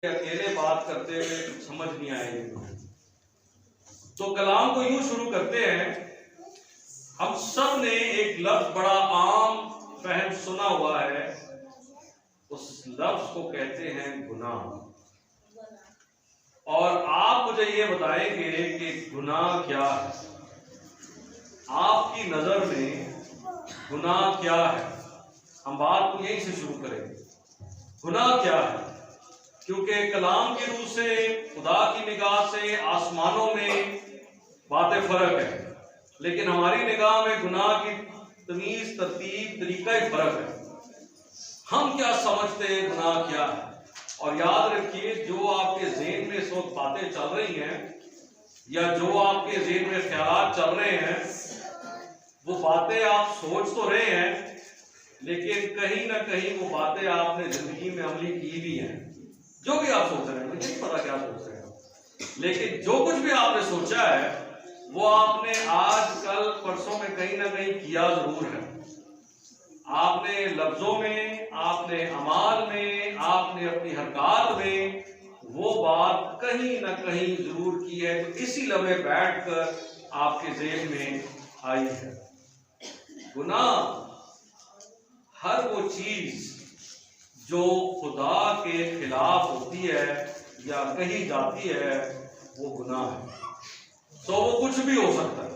अकेले बात करते हुए कुछ समझ नहीं आएगी। तो कलाम को यूं शुरू करते हैं। हम सब ने एक लफ्ज बड़ा आम फहम सुना हुआ है, उस लफ्ज को कहते हैं गुनाह। और आप मुझे ये बताएंगे कि गुनाह क्या है, आपकी नजर में गुनाह क्या है। हम बात को यहीं से शुरू करेंगे, गुनाह क्या है। क्योंकि कलाम की रूह से, खुदा की निगाह से आसमानों में बातें फर्क है, लेकिन हमारी निगाह में गुनाह की तमीज, तरतीब, तरीका ही फर्क है। हम क्या समझते हैं गुनाह क्या है। और याद रखिए, जो आपके ज़हन में इस वक्त बातें चल रही हैं या जो आपके ज़हन में ख्याल चल रहे हैं, वो बातें आप सोच तो रहे हैं, लेकिन कहीं ना कहीं वो बातें आपने जिंदगी में अमली की भी हैं। जो भी आप सोच रहे हैं, मुझे नहीं पता क्या सोच रहे हैं, लेकिन जो कुछ भी आपने सोचा है वो आपने आज, कल, परसों में कहीं ना कहीं किया जरूर है। आपने लफ्जों में, आपने अमाल में, आपने अपनी हरकत में वो बात कहीं ना कहीं जरूर की है, तो इसी लम्हे बैठकर आपके ज़हन में आई है। गुनाह हर वो चीज जो खुदा के खिलाफ होती है या कही जाती है, वो गुनाह है। तो वो कुछ भी हो सकता है,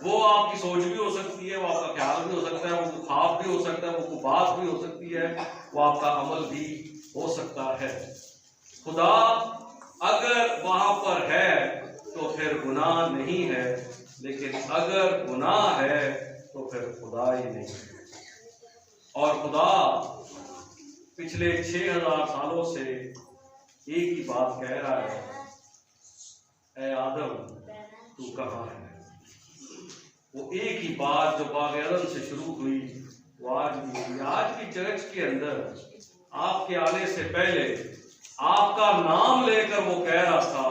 वो आपकी सोच भी हो सकती है, वो आपका ख्याल भी हो सकता है, वो ख्वाब भी हो सकता है, वो बात भी हो सकती है, वो आपका अमल भी हो सकता है। खुदा अगर वहां पर है तो फिर गुनाह नहीं है, लेकिन अगर गुनाह है तो फिर खुदा ही नहीं है। और खुदा पिछले 6000 सालों से एक ही बात कह रहा है, ऐ आदम तू कहाँ है। वो एक ही बात जो बाग एदन से शुरू हुई वो आज भी हुई। आज की चर्च के अंदर आपके आने से पहले आपका नाम लेकर वो कह रहा था,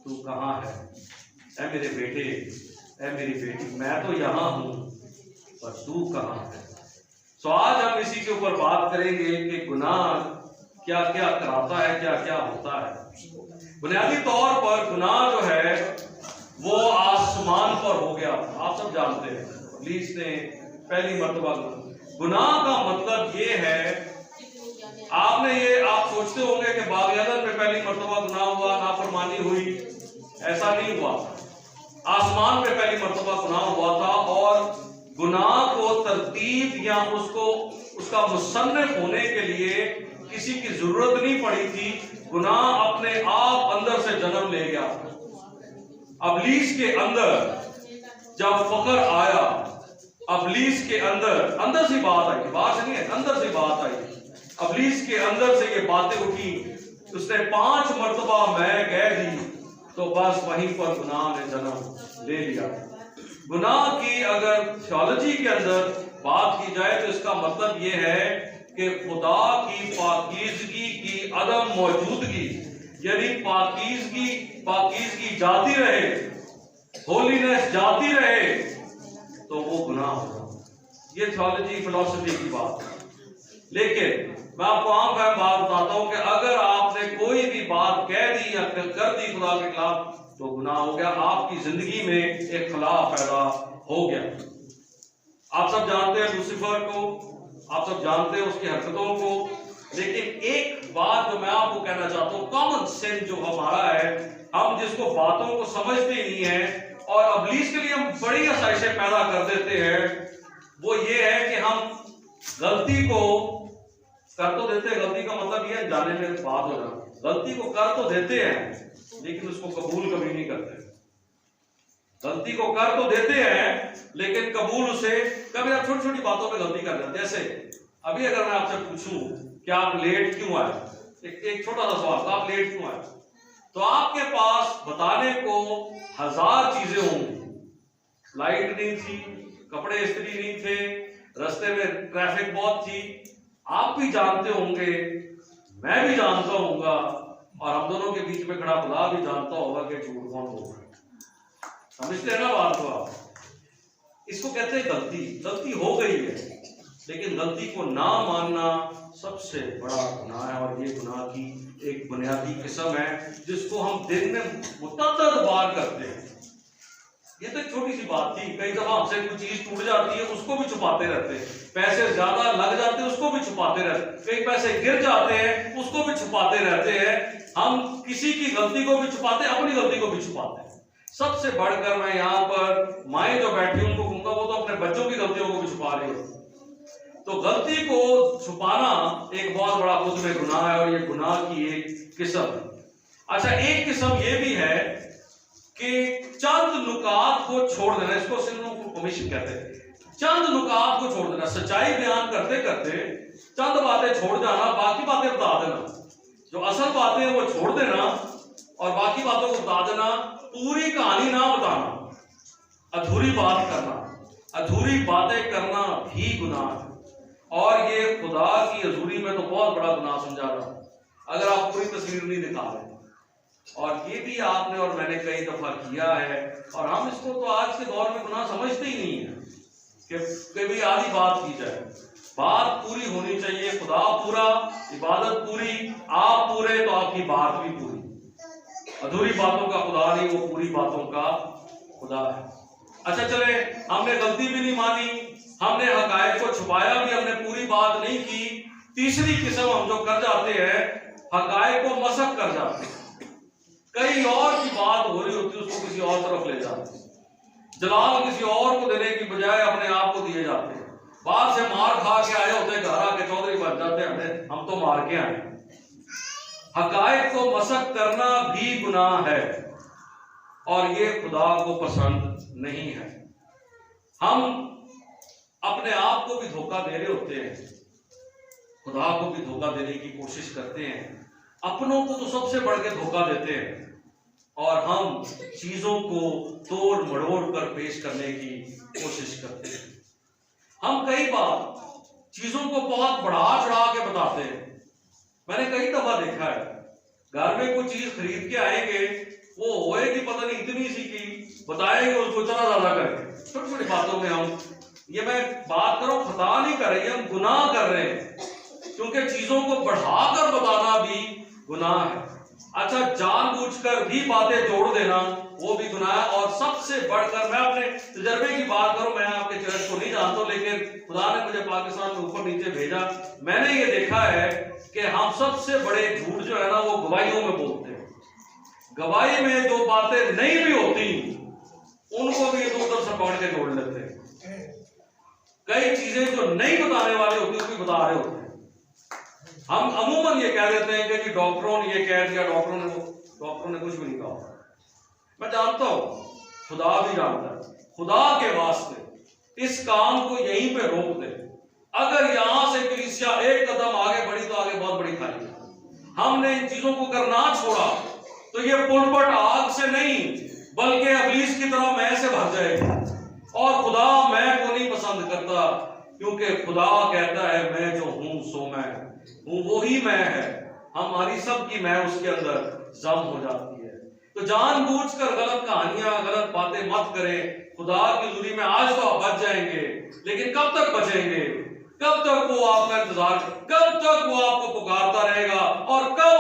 तू कहाँ है। ऐ मेरे बेटे, ऐ मेरी बेटी, मैं तो यहाँ हूं, पर तू कहाँ है। तो आज हम इसी के ऊपर बात करेंगे कि गुनाह क्या क्या कराता है, क्या क्या होता है। बुनियादी तौर पर गुनाह जो है वो आसमान पर हो गया, आप सब जानते हैं। इब्लीस ने पहली मर्तबा, गुनाह का मतलब ये है, आप सोचते होंगे कि बाग एदन में पहली मर्तबा गुनाह हुआ, नाफरमानी हुई। ऐसा नहीं हुआ। आसमान में पहली मर्तबा गुनाह हुआ था, और गुनाह को तरतीब या उसका मुसन्निफ होने के लिए किसी की जरूरत नहीं पड़ी थी। गुनाह अपने आप अंदर से जन्म ले गया। इब्लीस के अंदर जब फकर आया, इब्लीस के अंदर से बात आई, बाहर से नहीं है, अंदर से बात आई। इब्लीस के अंदर से ये बातें उठी, उसने 5 मर्तबा मैं कह दी, तो बस वहीं पर गुनाह ने जन्म ले लिया। गुनाह की अगर थियोलॉजी के अंदर बात की जाए तो इसका मतलब यह है कि खुदा की पाकीज़गी की अदम मौजूदगी, यानी पाकीज़गी जाती रहे, होलीनेस जाती रहे, तो वो गुनाह होगा। ये थियोलॉजी, फिलॉसफी की बात है। लेकिन मैं आपको आम फहम बात बताता हूं कि अगर आपने कोई भी बात कह दी या कर दी खुदा के खिलाफ, तो गुनाह हो गया। आपकी जिंदगी में एक खिलाफ पैदा हो गया। आप सब जानते हैं लूसीफर को, आप सब जानते हैं उसकी हरकतों को, लेकिन एक बात जो मैं आपको कहना चाहता हूं, कॉमन सेंस जो हमारा है, हम जिसको बातों को समझते नहीं है और इब्लीस के लिए हम बड़ी आसाइशें पैदा कर देते हैं, वो ये है कि हम गलती को कर तो देते हैं। गलती का मतलब ये है, जाने में बात हो जाए, गलती को कर तो देते हैं लेकिन उसको कबूल कभी नहीं करते। गलती को कर तो देते हैं लेकिन कबूल उसे कभी, आप छोटी छोटी बातों पे गलती कर देते हैं। जैसे अभी अगर मैं आपसे पूछूं कि आप लेट क्यों आए, एक छोटा सा सवाल, आप लेट क्यों आए, तो आपके पास बताने को 1000 चीजें होंगी। लाइट नहीं थी, कपड़े इस्त्री नहीं थे, रास्ते में ट्रैफिक बहुत थी। आप भी जानते होंगे, मैं भी जानता होऊंगा, और हम दोनों के बीच में खड़ा खुदा भी जानता होगा कि झूठ कौन बोल रहा है। समझते हैं ना बात को आप। इसको कहते हैं गलती। गलती हो गई है, लेकिन गलती को ना मानना सबसे बड़ा गुनाह है, और ये गुनाह की एक बुनियादी किस्म है जिसको हम दिन में मुतअद्दिद बार करते हैं। ये तो एक छोटी सी बात थी, कई दफा हमसे कोई चीज टूट जाती है उसको भी छुपाते रहते हैं, पैसे ज्यादा लग जाते हैं उसको भी छुपाते रहते हैं, कई पैसे गिर जाते हैं उसको भी छुपाते रहते हैं। हम किसी की गलती को भी छुपाते हैं, अपनी गलती को भी छुपाते हैं। सबसे बढ़कर मैं यहाँ पर माएँ जो बैठी उनको कहूंगा, वो तो अपने बच्चों की गलतियों को भी छुपा रही है। तो गलती को छुपाना एक बहुत बड़ा खुद में गुनाह है, और ये गुनाह की एक किस्म है। अच्छा, एक किस्म ये भी है कि चंद नुकात को छोड़ देना, इसको कमीशन कहते हैं। चंद नुकात को छोड़ देना, सच्चाई बयान करते करते चंद बातें छोड़ जाना, बाकी बातें बता देना। जो असल बातें वो छोड़ देना और बाकी बातों को बता देना। पूरी कहानी ना बताना, अधूरी बात करना, अधूरी बातें करना भी गुनाह है, और ये खुदा की हजूरी में तो बहुत बड़ा गुनाह समझा रहा अगर आप पूरी तस्वीर नहीं दिखा रहे। और ये भी आपने और मैंने कई दफा किया है, और हम इसको तो आज के दौर में गुनाह समझते ही नहीं है कि भी आधी बात की जाए। बात पूरी होनी चाहिए, खुदा पूरा, इबादत पूरी, आप पूरे तो आपकी बात भी पूरी। अधूरी बातों का खुदा नहीं, वो पूरी बातों का खुदा है। अच्छा चले, हमने गलती भी नहीं मानी, हमने हकायक को छुपाया भी, हमने पूरी बात नहीं की। तीसरी किस्म हम जो कर जाते हैं, हकायक को मसक कर जाते हैं। कई और की बात हो रही होती है, उसको किसी और तरफ ले जाते हैं, जलाल किसी और को देने की बजाय अपने आप को दिए जाते हैं। बाहर से मार खा के आए होते, घर आके चौधरी बन जाते हैं, हम तो मार के आए। हकायक को मसक करना भी गुनाह है, और ये खुदा को पसंद नहीं है। हम अपने आप को भी धोखा दे रहे होते हैं, खुदा को भी धोखा देने की कोशिश करते हैं, अपनों को तो सबसे बढ़ के धोखा देते हैं, और हम चीजों को तोड़ मड़ोड़ कर पेश करने की कोशिश करते हैं। हम कई बार चीजों को बहुत बढ़ा चढ़ा के बताते हैं। मैंने कई दफा देखा है, घर में कोई चीज खरीद के आएंगे, वो होएगी पता नहीं इतनी सी की, बताएंगे उसको इतना ज्यादा करके। छोटी छोटी बातों में हम, ये मैं बात करूं, खता नहीं कर रहे, हम गुनाह कर रहे हैं, क्योंकि चीजों को बढ़ाकर बताना भी गुनाह है। अच्छा, जानबूझकर भी बातें जोड़ देना वो भी गुनाह है। और सबसे बढ़कर, मैं अपने तजर्बे की बात करूं, मैं आपके चर्च को नहीं जानता, लेकिन खुदा ने मुझे पाकिस्तान में ऊपर नीचे भेजा, मैंने ये देखा है कि हम सबसे बड़े झूठ जो है ना, वो गवाहियों में बोलते हैं। गवाही में जो बातें नहीं भी होती उनको भी इधर उधर से पकड़ के जोड़ लेते हैं। कई चीजें जो नहीं बताने वाली होती उसको बता रहे होते हैं। हम अमूमन ये कह देते हैं कि डॉक्टरों ने ये कह दिया, डॉक्टरों ने कुछ भी नहीं कहा। मैं जानता हूं, खुदा भी जानता है। खुदा के वास्ते इस काम को यहीं पे रोक दे। अगर यहां से कलीसिया एक कदम आगे बढ़ी तो आगे बहुत बड़ी खाई। हमने इन चीजों को करना छोड़ा तो ये पुलपट आग से नहीं बल्कि इब्लीस की तरह मैं से भर जाएगी, और खुदा मैं को नहीं पसंद करता, क्योंकि खुदा कहता है मैं जो हूं सो मैं हूं, वही मैं है। हमारी सब की मैं उसके अंदर जम हो जाती है। तो जानबूझकर गलत कहानियां, गलत बातें मत करें। खुदा की हज़ूरी में आज तो आप बच जाएंगे, लेकिन कब तक बचेंगे? कब तक वो आपका इंतजार, कब तक वो आपको पुकारता रहेगा, और कब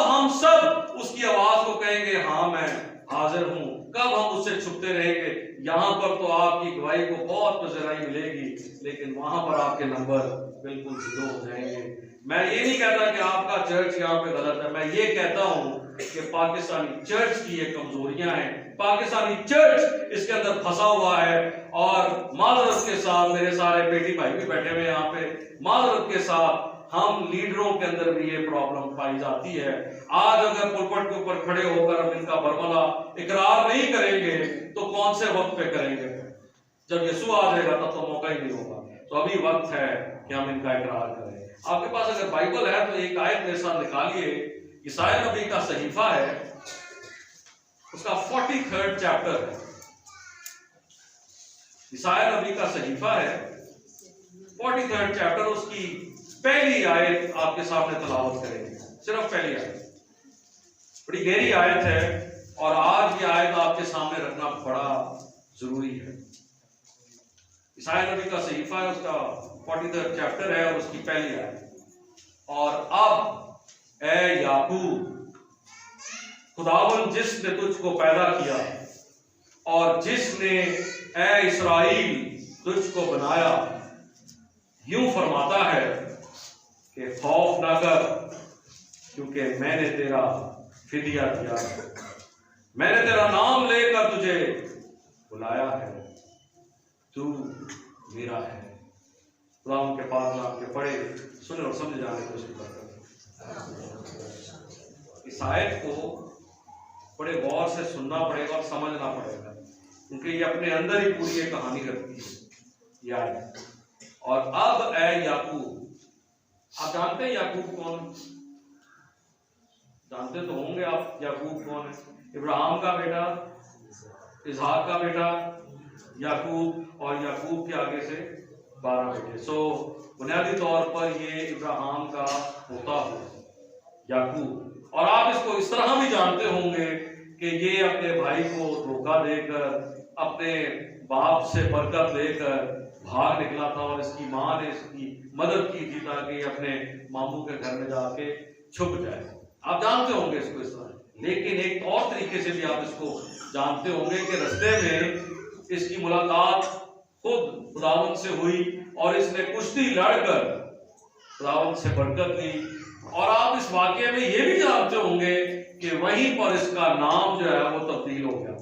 हम सब उसकी आवाज को कहेंगे हाँ मैं हाजिर हूं? कब हम उससे छुपते रहेंगे? यहां पर तो आपकी गवाही को बहुत पजराई मिलेगी, लेकिन वहां पर आपके नंबर बिल्कुल जीरो हो जाएंगे। मैं ये नहीं कहता कि आपका चर्च यहाँ पे गलत है, मैं ये कहता हूं कि पाकिस्तानी चर्च की ये कमजोरियां हैं। पाकिस्तानी चर्च इसके अंदर फंसा हुआ है, और माजरत के साथ, मेरे सारे बेटी भाई भी बैठे हुए यहाँ पे, माजरत के साथ हम लीडरों के अंदर भी ये प्रॉब्लम पाई जाती है। आज अगर पुलपट के ऊपर खड़े होकर हम इनका बरमला इकरार नहीं करेंगे तो कौन से वक्त पे करेंगे? जब यीशु आ जाएगा तब तो मौका ही नहीं होगा। तो अभी वक्त है कि हम इनका इकरार करें। आपके पास अगर बाइबल है तो एक आयत मेरे साथ निकालिए। ईसाया नबी का सहीफा है, उसका 43rd चैप्टर है। ईसाया नबी का सहीफा है, 43rd चैप्टर, उसकी पहली आयत आपके सामने तलावत करेंगे। सिर्फ पहली आयत, बड़ी गहरी आयत है, और आज ये आयत आपके सामने रखना बड़ा जरूरी है। ईसाया नबी का सहीफा है, उसका 43 चैप्टर है और उसकी पहली आयत। और अब ए याकूब, खुदावन जिसने तुझको पैदा किया और जिसने ए इस्राएल तुझको बनाया, यूं फरमाता है कि खौफ ना कर, क्योंकि मैंने तेरा फिदिया दिया है, मैंने तेरा नाम लेकर तुझे बुलाया है, तू मेरा है। खुदा उनके पास नाम के पढ़े, सुने और समझ जाने की कोशिश करते हैं। इस आयत को बड़े गौर से सुनना पड़ेगा और समझना पड़ेगा, क्योंकि ये अपने अंदर ही पूरी एक कहानी रखती है ये आयत। और अब ए याकूब, आप जानते हैं याकूब कौन? जानते तो होंगे आप याकूब कौन है? इब्राहिम का बेटा, इसहाक का बेटा याकूब, और याकूब के आगे से 12 बेटे। सो बुनियादी तौर पर ये इब्राहिम का पोता हो याकूब। और आप इसको इस तरह भी जानते होंगे कि ये अपने भाई को धोखा देकर अपने बाप से बरकत लेकर भाग निकला था, और इसकी माँ ने इसकी मदद की थी ताकि अपने मामू के घर में जाके छुप जाए। आप जानते होंगे इसको इस तरह। लेकिन एक और तरीके से भी आप इसको जानते होंगे कि रास्ते में इसकी मुलाकात खुद खुदावंद से हुई और इसने कुश्ती लड़कर खुदावंद से बरकत ली। और आप इस वाक्य में ये भी जानते होंगे कि वहीं पर इसका नाम जो है वो तब्दील हो गया।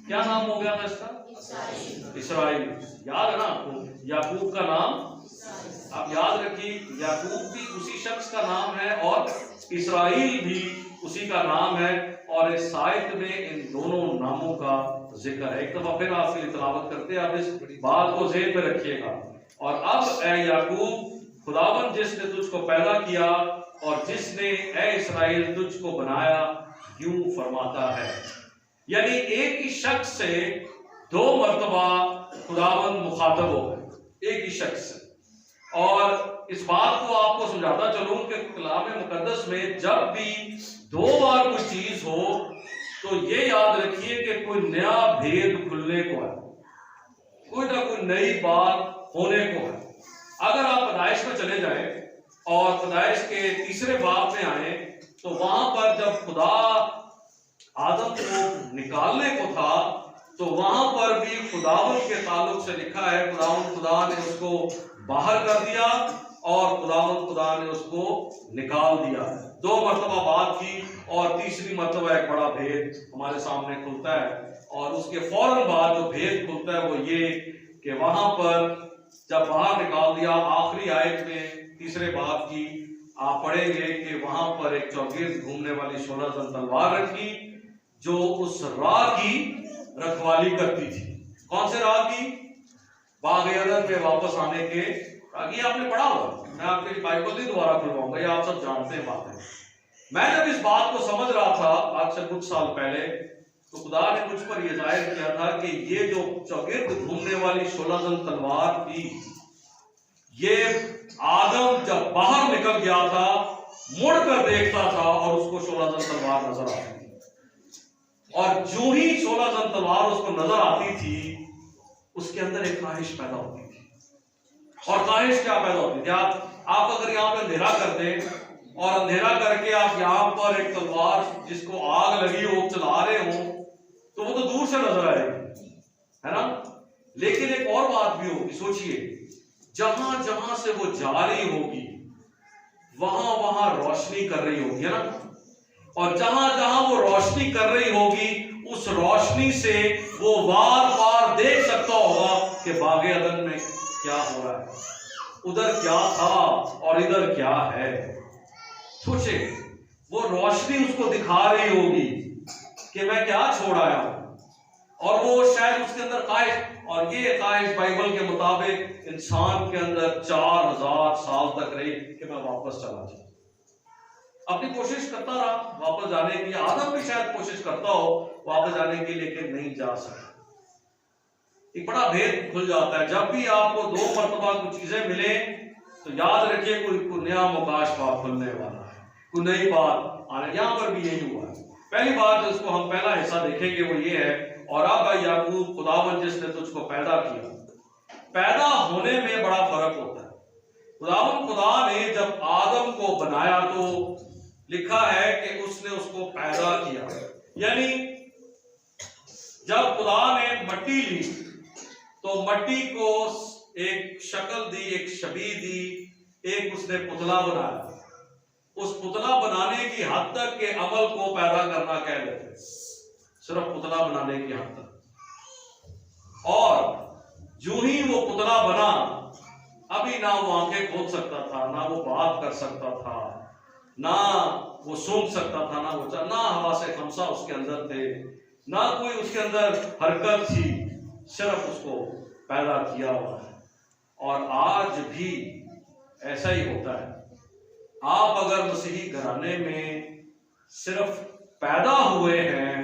क्या नाम हो गया था इसका? इस्राएल। याद है ना आपको याकूब का नाम? आप याद रखिए, याकूब भी उसी शख्स का नाम है और इस्राएल भी उसी का नाम है। और इस साहित्य में इन दोनों नामों का जिक्र है। एक दफा फिर आपके लिए तिलावत करते हैं, आप इस बात को ज़हन में रखिएगा। और अब ए याकूब, खुदावन जिसने तुझको पैदा किया और जिसने ए इस्राएल तुझको बनाया, यूं फरमाता है। यानी एक ही शख्स से दो मर्तबा खुदावन मुखातब हो गए, एक ही शख्स से। और इस बात को आपको समझाता चलूं कि कलाम मुकद्दस में जब भी दो बार कोई चीज हो तो ये याद रखिए कि कोई नया भेद खुलने को है, कोई ना कोई नई बात होने को है। अगर आप पैदाइश में चले जाएं और पैदाइश के तीसरे बाब में आए तो वहां पर जब खुदा आदम को निकालने को था तो वहां पर भी खुदावन के ताल्लुक से लिखा है, खुदा ने उसको बाहर कर दिया और खुदा ने उसको निकाल दिया। दो मर्तबा बात की और तीसरी मर्तबा एक बड़ा भेद हमारे सामने खुलता है। और उसके फौरन बाद जो भेद खुलता है वो ये कि वहां पर जब बाहर निकाल दिया, आखिरी आयत में तीसरे बाब की आप पढ़ेंगे कि वहां पर एक चौगिर्द घूमने वाली 16 जन तलवार रखी जो उस राह की रखवाली करती थी। कौन से राह की? बाग अदन में वापस आने के। आगे आपने पढ़ा होगा, मैं आपके लिए बाइबल नहीं दोबारा खुलवाऊंगा, ये आप सब जानते हैं बातें। मैं जब इस बात को समझ रहा था आज से कुछ साल पहले तो खुदा ने मुझ पर यह जाहिर किया था कि ये जो चौगिर्द घूमने वाली 16 जन तलवार थी, ये आदम जब बाहर निकल गया था मुड़कर देखता था और उसको 16 जन तलवार नजर आती थी। और जो ही 16 जन तलवार उसको नजर आती थी उसके अंदर एक ख्वाहिश पैदा होती थी। और ख्वाहिश क्या पैदा होती थी? आप अगर यहाँ पे अंधेरा कर दें और अंधेरा करके आप यहाँ पर एक तलवार जिसको आग लगी हो चला रहे हो तो वो तो दूर से नजर आएगी, है ना? लेकिन एक और बात भी होगी, सोचिए, जहां जहां से वो जा रही होगी वहां वहां रोशनी कर रही होगी, है ना? और जहां जहां वो रोशनी कर रही होगी उस रोशनी से वो बार बार देख सकता होगा कि बागे अदन में क्या हो रहा है, उधर क्या था और इधर क्या है। सोचे, वो रोशनी उसको दिखा रही होगी कि मैं क्या छोड़ आया हूं। और वो शायद उसके अंदर ख्वाहिश, और ये ख्वाहिश बाइबल के मुताबिक इंसान के अंदर 4000 साल तक रही कि मैं वापस चला जाऊं। अपनी कोशिश करता रहा वापस जाने की, आदम भी शायद कोशिश करता हो वापस जाने की, लेकिन नहीं जा सका। एक बड़ा भेद खुल जाता है जब भी आपको दो मर्तबा कुछ चीजें मिले तो याद रखिए कोई नया मुकाशफा खुलने वाला है, कोई नई बात आने। यहां पर भी यही हुआ है। पहली बात जिसको हम पहला हिस्सा देखेंगे वो ये है, और अब याकूब, खुदावन जिसने तुझको पैदा किया पैदा होने में बड़ा फर्क होता है। खुदा ने जब आदम को बनाया तो लिखा है कि उसने उसको पैदा किया, यानी जब खुदा ने मट्टी ली तो मट्टी को एक शक्ल दी, एक शबीह दी, एक उसने पुतला बनाया। उस पुतला बनाने की हद तक के अमल को पैदा करना कह देते, सिर्फ पुतला बनाने की हद तक। और जो ही वो पुतला बना, अभी ना वो आंखें खोल सकता था, ना वो बात कर सकता था, ना वो सूंघ सकता था, ना हवा से खमसा उसके अंदर थे, ना कोई उसके अंदर हरकत थी, सिर्फ उसको पैदा किया हुआ है। और आज भी ऐसा ही होता है। आप अगर मसीही घराने में सिर्फ पैदा हुए हैं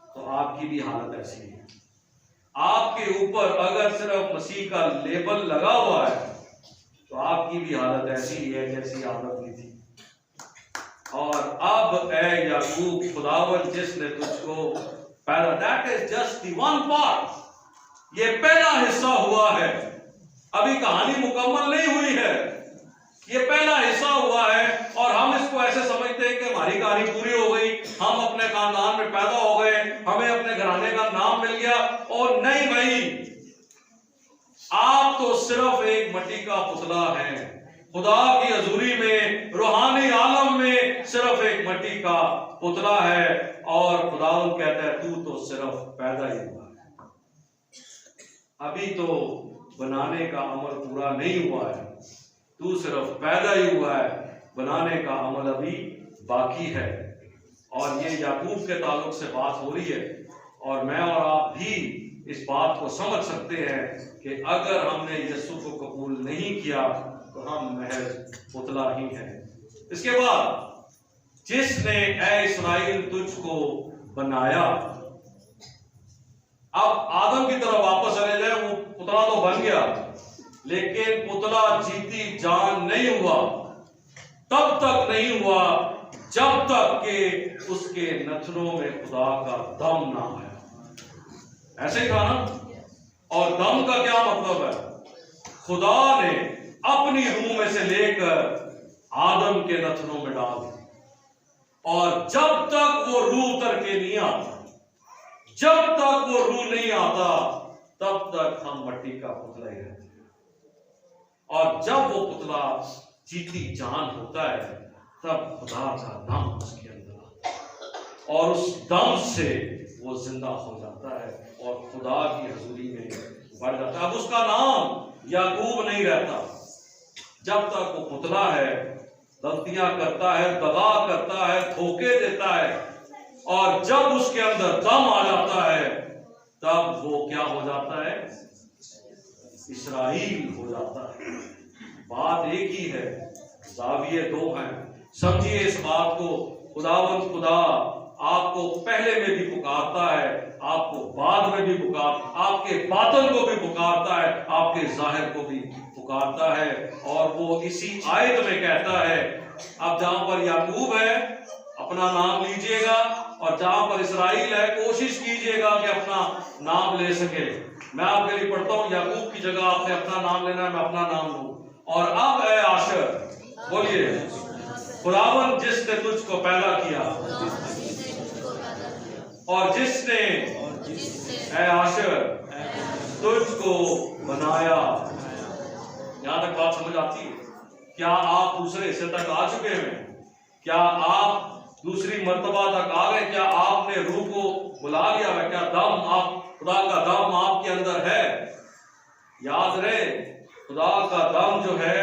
तो आपकी भी हालत ऐसी है। आपके ऊपर अगर सिर्फ मसीह का लेबल लगा हुआ है तो आपकी भी हालत ऐसी ही है जैसी आदम की थी। और अब ऐ याकूब, खुदावन जिसने तुझको पैदा, that is just the one part, ये पहला हिस्सा हुआ है, अभी कहानी मुकम्मल नहीं हुई है, ये पहला हिस्सा हुआ है। और हम इसको ऐसे समझते हैं कि हमारी कहानी पूरी हो गई, हम अपने खानदान में पैदा हो गए, हमें अपने घराने का नाम मिल गया। और नहीं भाई, आप तो सिर्फ एक मिट्टी का पुतला है। खुदा की हजूरी में, रूहानी आलम में सिर्फ एक मिट्टी का पुतला है। और खुदावंद कहता है तू तो सिर्फ पैदा ही हुआ है, अभी तो बनाने का अमल पूरा नहीं हुआ है, तू सिर्फ पैदा ही हुआ है, बनाने का अमल अभी बाकी है। और ये याकूब के ताल्लुक से बात हो रही है। और मैं और आप भी इस बात को समझ सकते हैं कि अगर हमने यीशु को कबूल नहीं किया तो हम महज पुतला ही हैं। इसके बाद जिसने ऐ इस्राएल तुझको बनाया, अब आदम की तरफ वापस चले जाए, वो पुतला तो बन गया लेकिन पुतला जीती जान नहीं हुआ, तब तक नहीं हुआ जब तक कि उसके नथनों में खुदा का दम ना आया। ऐसे ही था ना। और दम का क्या मतलब है? खुदा ने अपनी रूह में से लेकर आदम के नथनों में डाल दी, और जब तक वो रूह उतर के नहीं आता, जब तक वो रूह नहीं आता, तब तक हम मिट्टी का पुतला ही रहते हैं। और जब वो पुतला जीती जान होता है तब खुदा का दम उसके अंदर आता है और उस दम से वो जिंदा हो जाता है और खुदा की हजूरी में बढ़ जाता है। अब उसका नाम याकूब नहीं रहता जब तक वो पुतला है, गलतियां करता है, दगा करता है, धोखे देता है। और जब उसके अंदर दम आ जाता है तब वो क्या हो जाता है? इस्राएल हो जाता है। बात एक ही है, जाविये दो हैं। समझिए इस बात को। खुदावंद खुदा आपको पहले में भी पुकारता है, आपको बाद में भी पुकारता, आपके बातन को भी पुकारता है, आपके जाहिर को भी पुकारता है। और वो इसी आयत में कहता है, अब जहां पर याकूब है अपना नाम लीजिएगा, और जहां पर इस्राएल है कोशिश कीजिएगा कि अपना नाम ले सके। मैं आपके लिए पढ़ता हूं, याकूब की जगह आपने अपना नाम लेना है, मैं अपना नाम लूं। और अब ऐ आशर, बोलिए, खुदावन जिसने तुझको पैदा किया, और जिसने ऐ आशर तुझको बनाया। यहां तक बात समझ आती है? क्या आप दूसरे हिस्से तक आ चुके हैं? क्या आप दूसरी मर्तबा तक आ गए? क्या आपने रूह को बुला लिया है? क्या दम आप, खुदा का दम आपके अंदर है? याद रहे, खुदा का दम जो है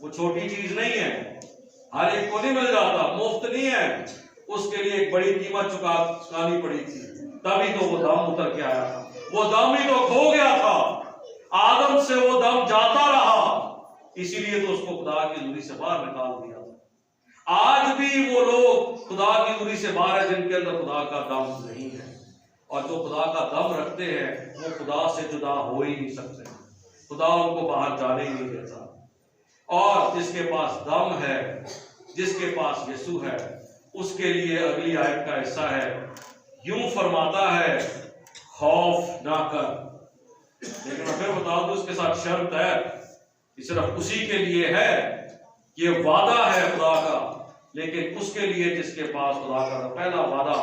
वो छोटी चीज नहीं है, हर एक को नहीं मिल जाता, मुफ्त नहीं है। उसके लिए एक बड़ी कीमत चुकानी पड़ी थी, तभी तो वो दम उतर के आया था। वो दम ही तो खो गया था, आदम से वो दम जाता रहा, इसीलिए तो उसको खुदा की दूरी से बाहर निकाल दिया था। आज भी वो लोग खुदा की दूरी से बाहर है जिनके अंदर खुदा का दम नहीं है, और जो खुदा का दम रखते हैं वो खुदा से जुदा हो ही नहीं सकते, खुदा उनको बाहर जाने ही नहीं देता। और जिसके पास दम है, जिसके पास यीशु है, उसके लिए अगली आयत का हिस्सा है, यूं फरमाता है, खौफ ना कर, लेकिन मैं फिर बता दूं, उसके साथ शर्त है कि सिर्फ उसी के लिए है, ये वादा है खुदा का, लेकिन उसके लिए जिसके पास खुदा का पहला वादा,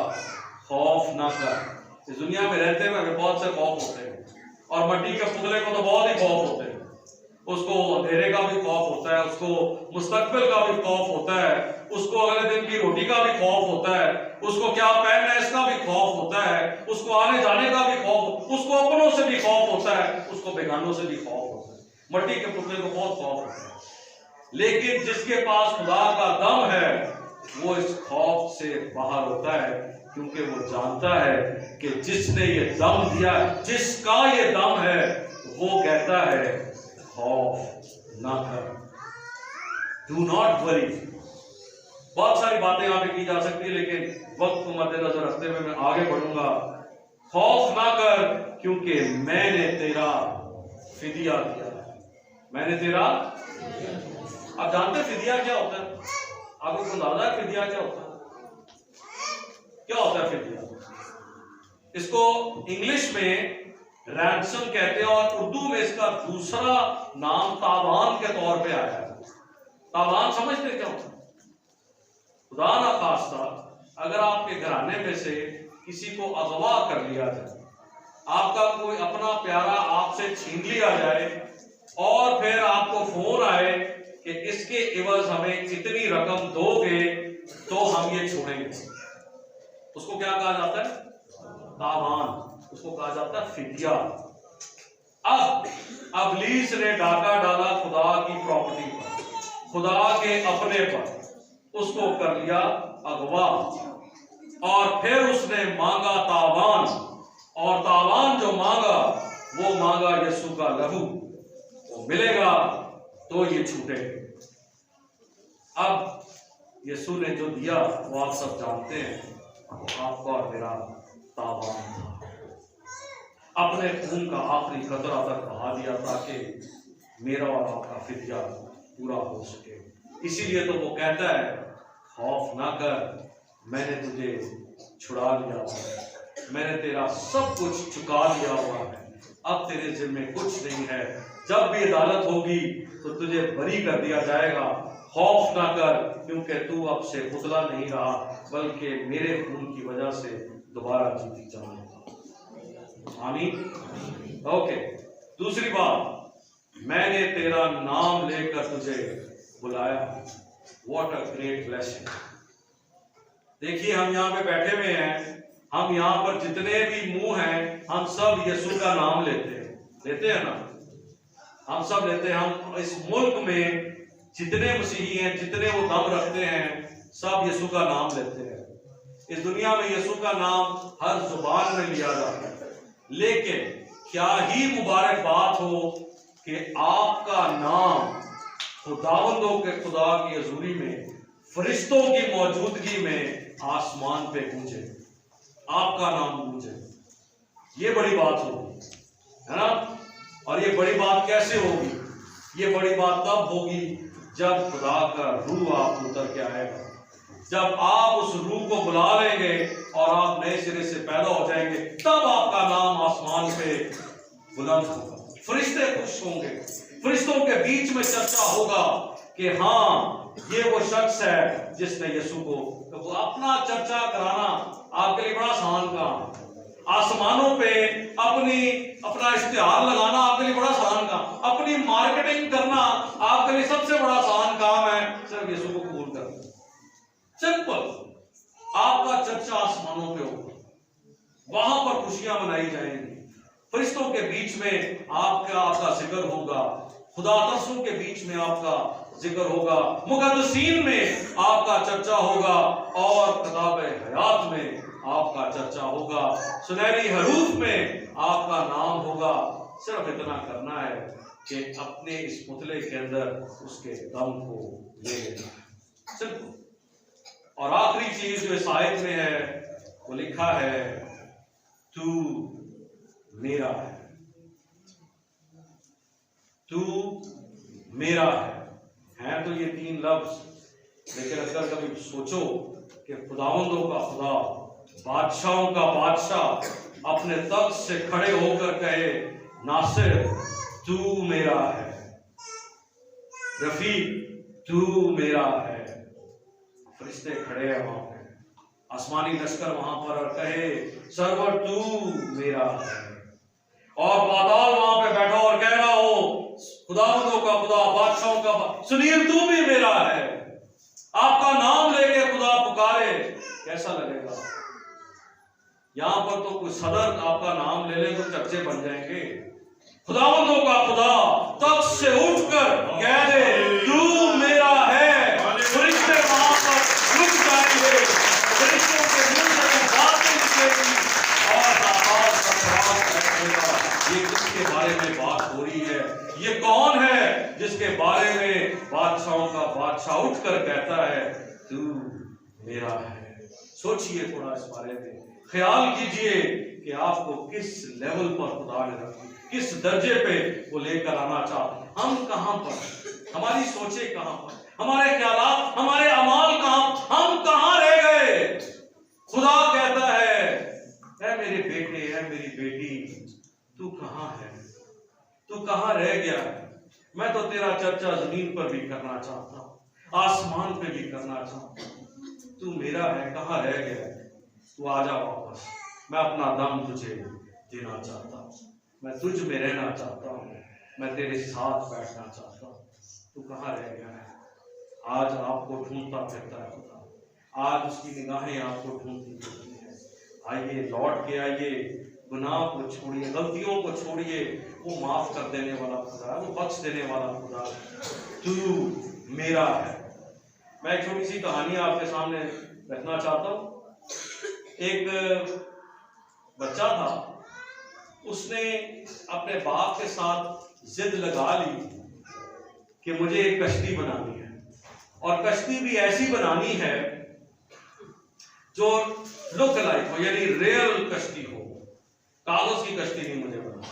खौफ ना कर। इस दुनिया में रहते हुए हमें बहुत से खौफ होते हैं, और मट्टी के पुतले को तो बहुत ही खौफ होते हैं। उसको अंधेरे का भी खौफ होता है, उसको मुस्तकबिल का भी खौफ होता है, उसको अगले दिन की रोटी का भी खौफ होता है, उसको क्या पहनना है इसका भी खौफ होता है, उसको आने जाने का भी खौफ, उसको अपनों से भी खौफ होता है, उसको बेगानों से भी खौफ होता है। मट्टी के पुतले को बहुत खौफ होता है, लेकिन जिसके पास खुदा का दम है वो इस खौफ से बाहर होता है, क्योंकि वो जानता है कि जिसने ये दम दिया, जिसका ये दम है, वो कहता है खौफ ना कर, डू नॉट वरी। बहुत सारी बातें यहां पे की जा सकती है, लेकिन वक्त को मद्देनजर रखते हुए मैं आगे बढ़ूंगा। खौफ ना कर, क्योंकि मैंने तेरा फिदिया दिया है। मैंने तेरा, आप जानते हैं फिदिया क्या होता है? आपको अंदाजा है फिदिया क्या होता है? क्या होता है फिदिया? इसको इंग्लिश में रैंसम कहते हैं, और उर्दू में इसका दूसरा नाम तावान के तौर पे आया है। तावान समझते क्या होता है? खुदा ना खास्ता अगर आपके घराने में से किसी को अगवा कर लिया जाए, आपका कोई अपना प्यारा आपसे छीन लिया जाए, और फिर आपको फोन आए कि इसके एवज हमें इतनी रकम दोगे तो हम ये छोड़ेंगे, उसको क्या कहा जाता है? तावान, उसको कहा जाता है फिदिया। अब अबलीस ने डाका डाला खुदा की प्रॉपर्टी पर, खुदा के अपने पर, उसको कर लिया अगवा, और फिर उसने मांगा तावान, और तावान जो मांगा वो मांगा यीशु का लहू, वो मिलेगा तो ये छूटेंगे। अब यीशु ने जो दिया वो आप सब जानते हैं, आपका और मेरा तावान था, अपने खून का आखिरी कतरा तक बहा दिया ताकि मेरा और आपका फिदिया पूरा हो सके। इसीलिए तो वो कहता है खौफ ना कर, मैंने तुझे छुड़ा लिया हुआ है, मैंने तेरा सब कुछ चुका लिया हुआ है, अब तेरे जिम्मे कुछ नहीं है। जब भी अदालत होगी तो तुझे बरी कर दिया जाएगा। खौफ ना कर, क्योंकि तू अब से पुतला नहीं रहा, बल्कि मेरे खून की वजह से दोबारा जीती जाएगा। आमीन। ओके, दूसरी बात, मैंने तेरा नाम लेकर तुझे बुलाया। What a great blessing. देखिए, हम यहाँ पे बैठे हुए हैं, हम यहाँ पर जितने भी मुंह हैं, हम सब यीशु का नाम लेते हैं ना, हम सब लेते हैं। हम इस मुल्क में जितने मसीही हैं, जितने वो दम रखते हैं, सब यीशु का नाम लेते हैं। इस दुनिया में यीशु का नाम हर जुबान में लिया जाता है, लेकिन क्या ही मुबारक बात हो कि आपका नाम खुदावंदों के खुदा की हजूरी में, फरिश्तों की मौजूदगी में आसमान पे गूंजे, आपका नाम गूंजे। ये बड़ी बात होगी, है ना? और ये बड़ी बात कैसे होगी? ये बड़ी बात तब होगी जब खुदा का रूह आप उतर के आएगा, जब आप उस रूह को बुला लेंगे और आप नए सिरे से पैदा हो जाएंगे, तब आपका नाम आसमान पे बुलंद होगा, फरिश्ते खुश होंगे, फरिश्तों के बीच में चर्चा होगा कि हाँ, ये वो शख्स है जिसने यीशु को, तो अपना चर्चा कराना आपके लिए बड़ा आसान काम है। आसमानों पे अपना इश्तिहार लगाना आपके लिए बड़ा आसान काम, अपनी मार्केटिंग करना आपके लिए सबसे बड़ा आसान काम है, सिर्फ यीशु को कबूल करना। सिंपल। आपका चर्चा आसमानों पे होगा, वहां पर खुशियां मनाई जाएंगी, फरिश्तों के बीच में आपका जिक्र होगा, खुदा तरसों के बीच में आपका जिक्र होगा, मुकद्दसीन में आपका चर्चा होगा, और किताब हयात में आपका चर्चा होगा, सुनहरी हरूफ में आपका नाम होगा। सिर्फ इतना करना है कि अपने इस पुतले के अंदर उसके दम को ले लेना है, सिर्फ। और आखिरी चीज जो इस आयत में है वो लिखा है, तू मेरा है, तू मेरा है तो ये तीन लफ्ज, लेकिन अगर कभी सोचो कि खुदावंदों का खुदा, बादशाहों का बादशाह अपने तख्त से खड़े होकर कहे, नासिर तू मेरा है, रफीक तू मेरा है। फरिश्ते खड़े हैं वहां पे, आसमानी लश्कर वहां पर, और कहे सर्वर तू मेरा है। और पाताल वहां पे बैठा और कह रहा हो खुदावंदों का खुदा, बादशाहों का सुनील तू भी मेरा है। आपका नाम लेके खुदा पुकारे, कैसा लगेगा? यहां पर तो कोई सदर आपका नाम ले ले तो चर्चे बन जाएंगे। खुदावंदों का खुदा तख्त से उठकर कह दे तू मेरा है, फरिश्ते वहां पर रुक जाएंगे, फरिश्तों के मुंह से बातें निकलेंगी और आवाज का ये किसके बारे में बात हो रही है? ये कौन है जिसके बारे में बादशाहों का बादशाह उठकर कहता है तू मेरा है? सोचिए थोड़ा इस बारे में, ख्याल ख्याल कीजिए कि आपको किस लेवल पर खुदा ने रखा, किस दर्जे पे वो लेकर आना चाहते। हम कहां पर, हमारी सोचें कहां पर, हमारे ख्यालात, हमारे अमाल कहां, हम कहां रह गए? खुदा कहता है ऐ मेरे बेटे, ऐ मेरी बेटी, तू कहां है? तू कहां रह गया? मैं तो तेरा चर्चा जमीन पर भी करना चाहता हूं, आसमान पे भी करना चाहता हूं। तू मेरा है, कहां रह गया? तू आजा वापस, मैं अपना दम तुझे देना चाहता हूं, मैं तुझ में रहना चाहता हूं, मैं तेरे साथ बैठना चाहता हूं। तू कहां रह गया है? आज आपको ढूंढता फिरता है खुदा, आज उसकी निगाहें आपको ढूंढती फिरती है। आइए, लौट के आइए, गुनाह को छोड़िए, गलतियों को छोड़िए। वो माफ कर देने वाला खुदा है, वो बख्श देने वाला खुदा है। तू मेरा है। मैं एक छोटी सी कहानी आपके सामने रखना चाहता हूं। एक बच्चा था, उसने अपने बाप के साथ जिद लगा ली कि मुझे एक कश्ती बनानी है, और कश्ती भी ऐसी बनानी है जो लुक लाइक हो, यानी रियल कश्ती हो, कागज की कश्ती नहीं मुझे बनानी।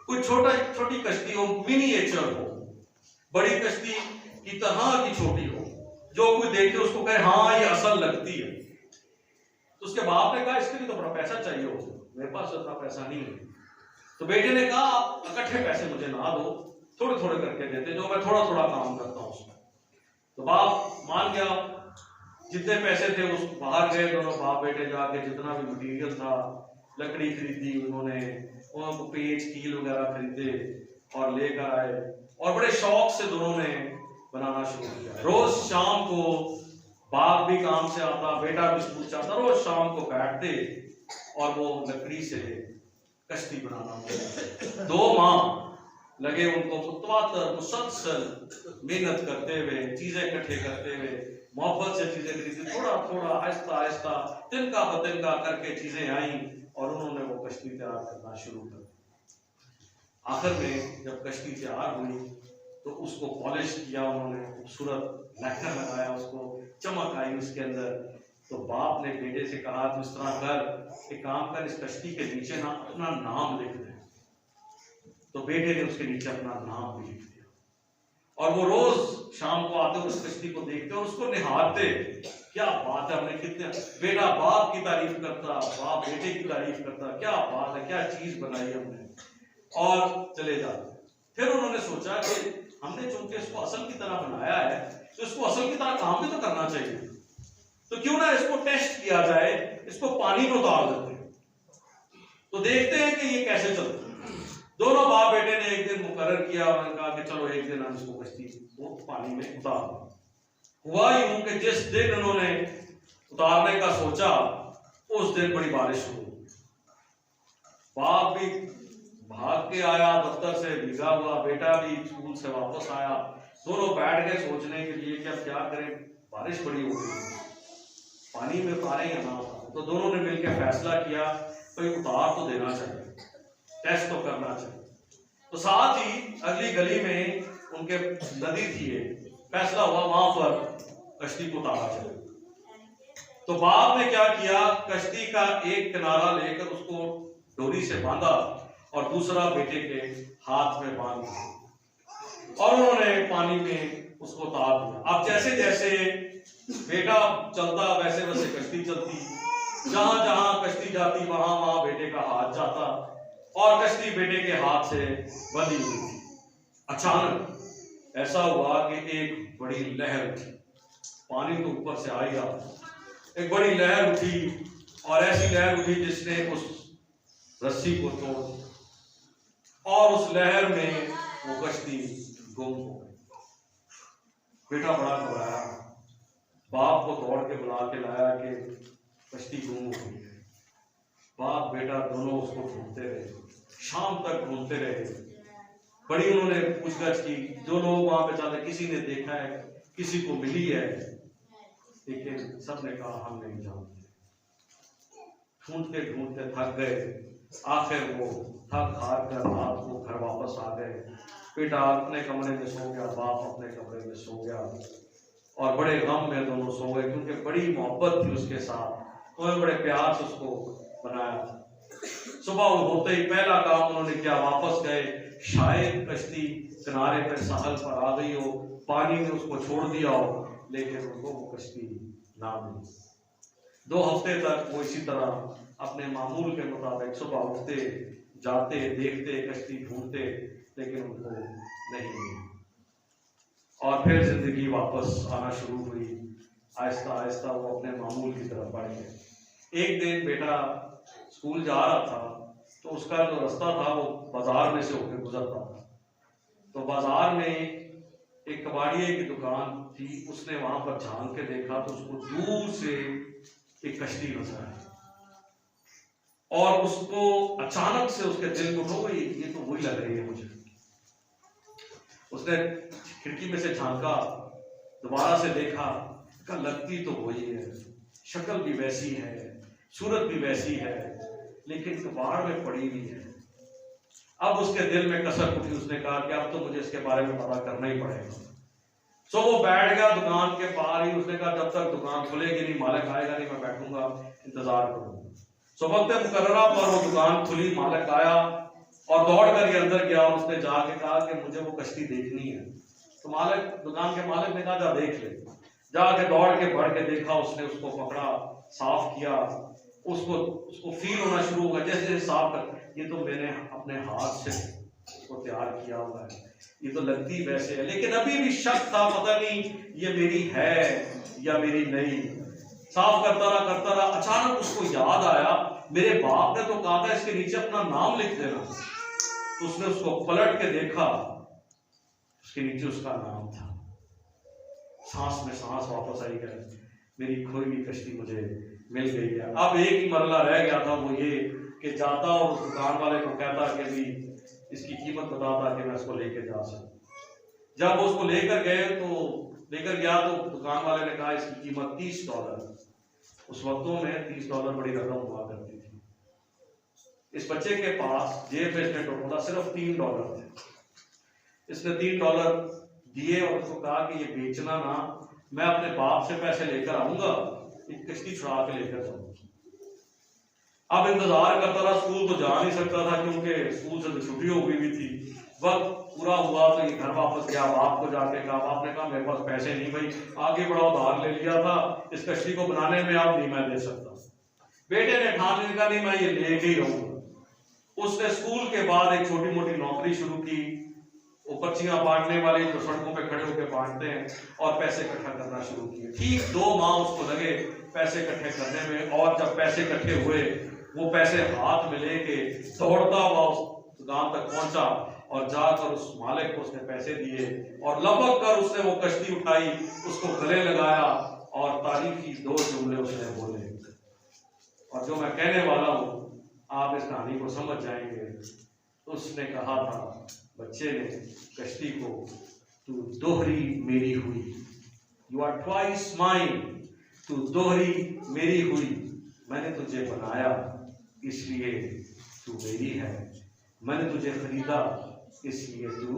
कोई छोटी कश्ती हो, मिनिएचर हो, बड़ी कश्ती की तरह की छोटी हो, जो कोई देखे उसको कहे हाँ ये असल लगती है। तो उसके बाप ने कहा इसके लिए तो बड़ा पैसा चाहिए हो, मेरे पास उतना पैसा नहीं है। तो बेटे ने कहा आप इकट्ठे पैसे मुझे ना दो, थोड़े थोड़े करके देते, जो मैं थोड़ा थोड़ा काम करता हूँ उसमें। तो बाप मान गया, जितने पैसे थे उस बाहर गए दोनों बाप बेटे, जाके जितना भी मटीरियल था, लकड़ी खरीदी उन्होंने, उनको पेच कील वगैरह खरीदे और लेकर आए, और बड़े शौक से दोनों ने बनाना शुरू किया। रोज शाम को बाप भी काम से आता, बेटा भी स्कूल से आता, रोज शाम को बैठते और वो लकड़ी से कश्ती बनाना। 2 माह लगे उनको मुतवातर मुसलसल मेहनत करते हुए, चीजें इकट्ठे करते हुए, मोहब्बत से चीजें खरीदी, थोड़ा थोड़ा आहिस्ता आहिस्ता तिनका बतिनका करके चीजें आई और उन्होंने वो कश्ती तैयार करना शुरू कर दी। आखिर में जब कश्ती तैयार हुई तो उसको पॉलिश किया उन्होंने, खूबसूरत लैकर लगाया, उसको चमक आई उसके अंदर। तो बाप ने बेटे से कहा तू इस तरह कर, एक काम कर, इस कश्ती के नीचे ना अपना नाम लिख दे। तो बेटे ने उसके नीचे अपना नाम भी लिख दिया, और वो रोज शाम को आते उस कश्ती को देखते और उसको निहारते। क्या बात है, हमने कितने, बेटा बाप की तारीफ करता, बाप बेटे की तारीफ करता, क्या बात है, क्या चीज बनाई हमने, और चले जाते। फिर उन्होंने सोचा कि हमने चूंकि इसको असल की तरह बनाया है तो इसको असल की तरह काम भी तो करना चाहिए, तो क्यों ना इसको टेस्ट किया जाए, इसको पानी में उतार देते हैं, तो देखते हैं कि ये कैसे चलता है। दोनों बाप बेटे ने एक दिन मुकर्रर किया, उन्होंने कहा कि चलो एक दिन हम इसको कश्ती को पानी में उतार दें। हुआ यूं कि जिस दिन उन्होंने उतारने का सोचा उस दिन बड़ी बारिश हुई। बाप भी भाग के आया दफ्तर से भीगा हुआ, बेटा भी स्कूल से वापस आया, दोनों बैठ गए सोचने के लिए कि अब क्या करें, बारिश बड़ी हो गई, पानी में उतारें या ना उतारें। तो दोनों ने मिलकर फैसला किया भाई उतार तो देना चाहिए, टेस्ट तो करना चाहिए। तो साथ ही अगली गली में उनके नदी थी, फैसला हुआ वहां पर कश्ती को उतारा चाहिए। तो बाप ने क्या किया, कश्ती का एक किनारा लेकर उसको डोरी से बांधा और दूसरा बेटे के हाथ में बांध दिया, और उन्होंने पानी में उसको उतार दिया। अब जैसे जैसे बेटा चलता वैसे वैसे कश्ती चलती, जहां जहां कश्ती जाती वहां वहां बेटे का हाथ जाता, और कश्ती बेटे के हाथ से बंधी हुई थी। अचानक ऐसा हुआ कि एक बड़ी लहर उठी, पानी तो ऊपर से आ ही रहा, एक बड़ी लहर उठी और ऐसी लहर उठी जिसने उस रस्सी को तोड़ और उस लहर में वो कश्ती गुम हो गई। बेटा बड़ा घबराया, बाप को दौड़ के बुला के लाया कि कश्ती गुम हो गई है। बाप बेटा दोनों उसको ढूंढते रहे, शाम तक ढूंढते रहे। बड़ी उन्होंने पूछताछ की, जो लोग वहां पे जाते किसी ने देखा है, किसी को मिली है, लेकिन सबने कहा हम नहीं जानते। ढूंढते ढूंढते थक गए, आखिर वो थक हार कर रात को घर वापस आ गए। बेटा अपने कमरे में सो गया, बाप अपने कमरे में सो गया और बड़े गम में दोनों सो गए, क्योंकि बड़ी मोहब्बत थी उसके साथ, उन्होंने बड़े प्यार से उसको बनाया। सुबह होते ही पहला काम उन्होंने किया, वापस गए। शायद कश्ती किनारे पर साहल पर आ गई हो, पानी ने उसको छोड़ दिया हो, लेकिन उनको वो कश्ती ना मिली। 2 हफ्ते तक वो इसी तरह अपने मामूल के मुताबिक सुबह उठते, जाते, देखते, कश्ती ढूंढते, लेकिन उनको नहीं मिली। और फिर जिंदगी वापस आना शुरू हुई। आहिस्ता आहिस्ता वो अपने मामूल की तरफ बढ़ गए। एक दिन बेटा स्कूल जा रहा था, तो उसका जो रास्ता था वो बाजार में से होकर गुजरता था। तो बाजार में एक कबाड़िए की दुकान थी, उसने वहां पर झांक के देखा तो उसको दूर से एक कश्ती नजर आई और उसको अचानक से उसके दिल को हो गई, ये तो वही लग रही है मुझे। उसने खिड़की में से झांका, दोबारा से देखा, लगती तो वही है, शक्ल भी वैसी है, सूरत भी वैसी है, लेकिन कबाड़ में पड़ी हुई है। अब उसके दिल में कसर उठी, उसने कहा कि अब तो मुझे इसके बारे में पता करना ही पड़ेगा। सो वो बैठ गया दुकान के बाहर ही। उसने कहा जब तक दुकान खुलेगी नहीं, मालिक आएगा नहीं, मैं बैठूंगा, इंतजार करूंगा। सो वक्त मुकर्ररा पर वो दुकान खुली, मालिक आया और दौड़ कर ये अंदर गया और उसने जाके कहा कि मुझे वो कश्ती देखनी है। तो मालिक, दुकान के मालिक ने कहा जा देख ले। जाके दौड़ के बढ़ के देखा, उसने उसको पकड़ा, साफ किया, उसको फील होना शुरू होगा जैसे जैसे साफ कर, ये तो मैंने अपने हाथ से उसको तैयार किया हुआ है, ये तो लगती वैसे है, लेकिन अभी भी शक था, पता नहीं ये मेरी है या मेरी नहीं। साफ करता रहा। अचानक उसको याद आया, मेरे बाप ने तो कहा था इसके नीचे अपना नाम लिख देना। तो उसने उसको पलट के देखा, उसके नीचे उसका नाम था। सांस में सांस वापस आई गया, मेरी खोई हुई कश्ती मुझे मिल गई है। अब एक ही मरला रह गया था, वो ये कि जाता और उस दुकान वाले को कहता कि भी इसकी कीमत बताता कि मैं इसको लेके जा सकूं। जब वो उसको लेकर गया तो दुकान वाले ने कहा इसकी कीमत $30। उस वक्तों में $30 बड़ी रकम हुआ करती थी। इस बच्चे के पास जेब में इसने टोटा सिर्फ $3 थे। इसने $3 दिए और उसको कहा कि ये बेचना ना, मैं अपने बाप से पैसे लेकर आऊंगा, एक कश्ती छुड़ा के लेकर जाऊंगा। अब इंतजार करता रहा, स्कूल तो जा नहीं सकता था क्योंकि स्कूल से तो छुट्टी हो गई थी। वक्त पूरा हुआ तो ये घर वापस गया, बाप को जाके कहा, बाप ने कहा मेरे पास पैसे नहीं भाई, आगे बड़ा उधार ले लिया था, इस कश्ती को बनाने में अब नहीं मैं दे सकता। बेटे ने ठान लिया, नहीं मैं ये लेके ही रहूंगा। उसने स्कूल के बाद एक छोटी मोटी नौकरी शुरू की, वो पर्चियां बांटने वाले जो सड़कों पे खड़े होकर बांटते हैं, और पैसे इकट्ठा करना शुरू किए। ठीक 2 माह उसको लगे पैसे इकट्ठे करने में, और जब पैसे इकट्ठे हुए वो पैसे हाथ में लेके दौड़ता हुआ उस दुकान तक पहुंचा और जाकर उस मालिक को उसने पैसे दिए और लपक कर उसने वो कश्ती उठाई, उसको गले लगाया और तारीफी 2 जुमले उसने बोले। और जो मैं कहने वाला हूँ आप इस कहानी को समझ जाएंगे। उसने कहा था बच्चे ने कश्ती को, तू दोहरी मेरी हुई, यू आर ट्वाइस माइन, तू दोहरी मेरी हुई, मैंने तुझे बनाया इसलिए तू मेरी है, मैंने तुझे खरीदा इसलिए तू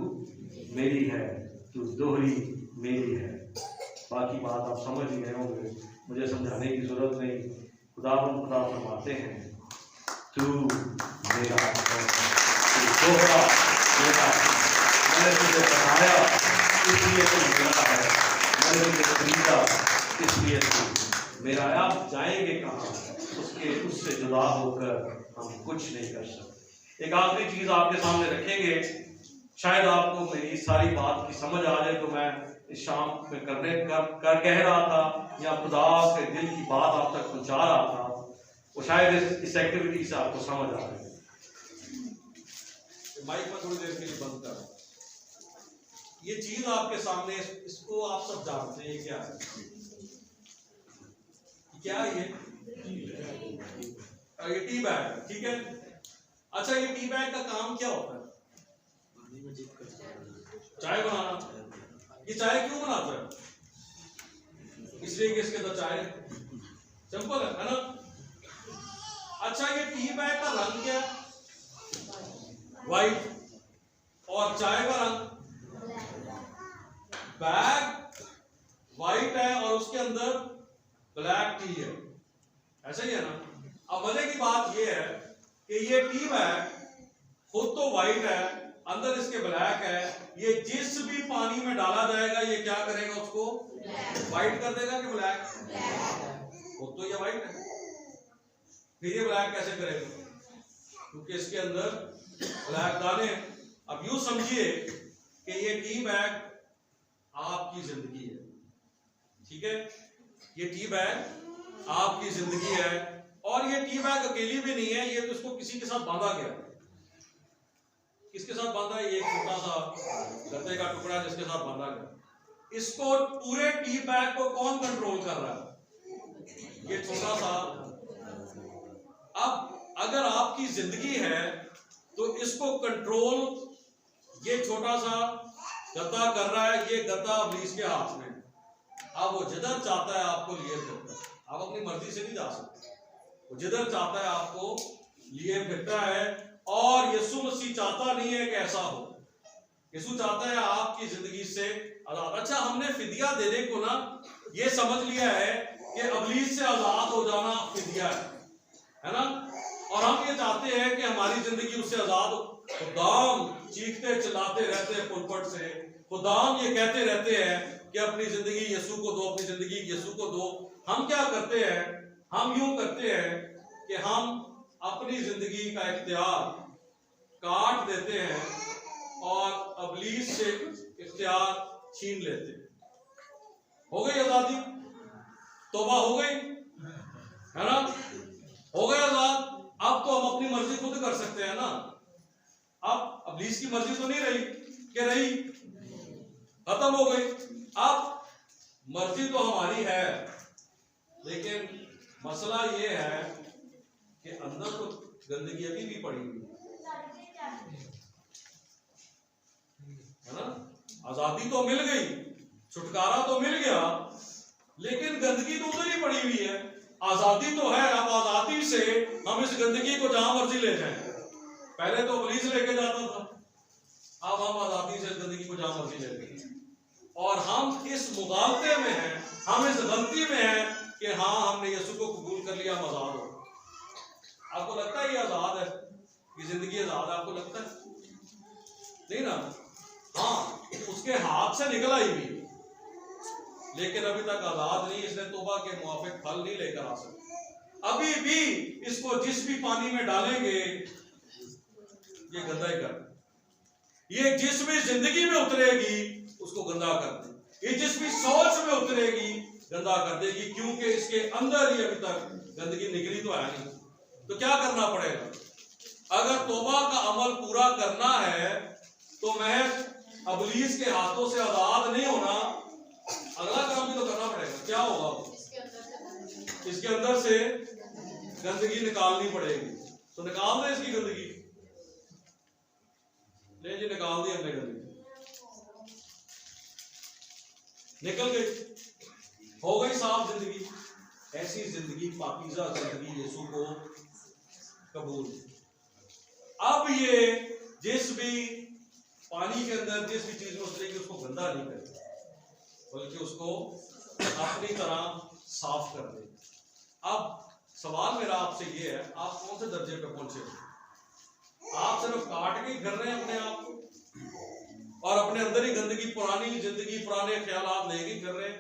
मेरी है, तू दोहरी मेरी है। बाकी बात आप समझ ही गए होंगे, मुझे समझाने की जरूरत नहीं। खुदा फरमाते हैं तू मेरा है, तू दोहरा मेरा है, मैंने तुझे बनाया इसलिए तू मेरा है, मैंने तुझे खरीदा इसलिए तू मेरा है। आप जाएंगे कहाँ? उससे जुदा होकर हम कुछ नहीं कर सकते। एक आखिरी चीज आपके सामने रखेंगे, शायद आपको मेरी सारी बात की समझ आ जाए, तो मैं इस शाम में कह रहा था या खुदा के दिल की बात आप तक पहुंचा रहा था, वो शायद इस एक्टिविटी से आपको समझ आ जाए। माइक में थोड़ी देर के लिए बंद कर। ये चीज आपके सामने, इसको आप सब जानते हैं क्या है? क्या ये टी बैग, ठीक है। अच्छा, ये टी बैग का काम क्या होता है? चाय बनाना। ये चाय क्यों बनाता है? इसलिए कि इसके अंदर चाय, सिंपल है ना। अच्छा, ये टी बैग का रंग क्या है? व्हाइट। और चाय का रंग? बैग व्हाइट है और उसके अंदर ब्लैक टी है, ऐसा ही है ना। अब मजे की बात यह है कि ये टी बैग खुद तो व्हाइट है, अंदर इसके ब्लैक है। ये जिस भी पानी में डाला जाएगा ये क्या करेगा? उसको व्हाइट कर देगा कि ब्लैक? खुद तो ये व्हाइट है, फिर ये ब्लैक कैसे करेगा? क्योंकि इसके अंदर ब्लैक दाने। अब यूं समझिए कि ये टी बैग आपकी जिंदगी है, ठीक है। ये टी बैग आपकी जिंदगी है, और ये टी बैग अकेली भी नहीं है, ये तो इसको किसी के साथ बांधा गया। किसके साथ बांधा है? ये एक छोटा सा गत्ते का टुकड़ा जिसके साथ बांधा गया। इसको पूरे टी बैग को कौन कंट्रोल कर रहा है? ये छोटा सा। अब अगर आपकी जिंदगी है तो इसको कंट्रोल ये छोटा सा गद्दा कर रहा है। ये गद्दा इब्लीस के हाथ में। अब वो जिधर चाहता है आपको लिए फिरता है, आप अपनी मर्जी से नहीं जा सकते। वो जिधर चाहता है आपको लिए फिरता है, और यीशु मसीह चाहता नहीं है कि ऐसा हो। यीशु चाहता है आपकी जिंदगी से आजाद। अच्छा, हमने फिदिया देने को ना ये समझ लिया है कि इब्लीस से आजाद हो जाना फिदिया है ना। और हम ये चाहते हैं कि हमारी जिंदगी उससे आजाद हो। खुदाम चीखते चिल्लाते रहते हैं पुलपट से, खुदाम ये कहते रहते हैं कि अपनी जिंदगी यीशु को दो, अपनी जिंदगी यीशु को दो। हम क्या करते हैं? हम यूं करते हैं कि हम अपनी जिंदगी का इख्तियार काट देते हैं और इब्लीस से इख्तियार छीन लेते हैं। हो गई आजादी, तौबा हो गई, है ना, हो गए आजाद। अब तो हम अपनी मर्जी खुद कर सकते हैं ना। अब इब्लीस की मर्जी तो नहीं रही कि रही, खत्म हो गई। अब मर्जी तो हमारी है, लेकिन मसला ये है कि अंदर तो गंदगी अभी भी पड़ी हुई है ना। आजादी तो मिल गई, छुटकारा तो मिल गया, लेकिन गंदगी तो उधर ही पड़ी हुई है। आजादी तो है, अब आजादी से हम इस गंदगी को जहां मर्जी ले जाएं। पहले तो पुलिस लेके जाता था, अब हम आजादी से इस गंदगी को जहां मर्जी ले गए। और हम इस मुगालते में हैं, हम इस गलती में हैं कि हाँ, हमने यीशु को कबूल कर लिया, हम आजाद हो। आपको लगता है ये आजाद है? ये जिंदगी आजाद है? आपको लगता है? नहीं ना। हाँ, उसके हाथ से निकल आई भी, लेकिन अभी तक आजाद नहीं। इसने तौबा के मुआफिक फल नहीं लेकर आ सकता। अभी भी इसको जिस भी पानी में डालेंगे ये गंदा ही कर, ये जिस भी जिंदगी में उतरेगी उसको गंदा कर दे, ये जिस भी सोच में उतरेगी गंदा कर देगी, क्योंकि इसके अंदर ही अभी तक गंदगी निकली तो है नहीं। तो क्या करना पड़ेगा? अगर तौबा का अमल पूरा करना है तो महज इब्लीस के हाथों से आजाद नहीं होना, अगला काम भी तो करना पड़ेगा। क्या होगा? इसके अंदर से गंदगी निकालनी पड़ेगी। तो निकाल दे इसकी गंदगी। ले जी, निकाल दी हमने गंदगी, निकल गई, हो गई साफ जिंदगी। ऐसी जिंदगी, पाकीज़ा जिंदगी यीशु को कबूल। अब ये जिस भी पानी के अंदर जिस भी चीज में उतरेगी उसको गंदा नहीं करेगी, बल्कि उसको अपनी तरह साफ कर दे। अब सवाल मेरा आपसे ये है, आप कौन से दर्जे पे पहुंचे हो? आप सिर्फ काट के कर रहे हैं अपने आप को और अपने अंदर ही गंदगी, पुरानी जिंदगी, पुराने ख्यालात लेके कर रहे हैं,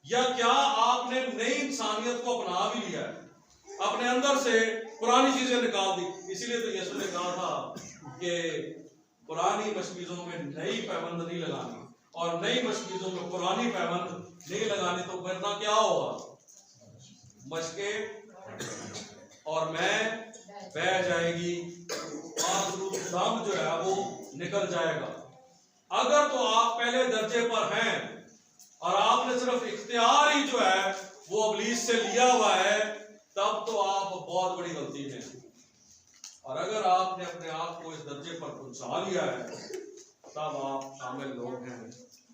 या क्या आपने नई इंसानियत को अपना भी लिया है? अपने अंदर से पुरानी चीजें निकाल दी। इसीलिए तो यीशु ने कहा था कि पुरानी मशकीजों में नई पैबंद नहीं लगानी और नई मशकीजों में पुरानी पैबंद नहीं लगानी, तो वरना क्या होगा, मशके और मैं बह जाएगी, दम जो है वो निकल जाएगा। अगर तो आप पहले दर्जे पर हैं और आपने सिर्फ इख्तियार ही जो है वो अबलीस से लिया हुआ है, तब तो आप बहुत बड़ी गलती में हैं। और अगर आपने अपने आप को इस दर्जे पर पहुंचा लिया है, तब आप शामिल लोग हैं,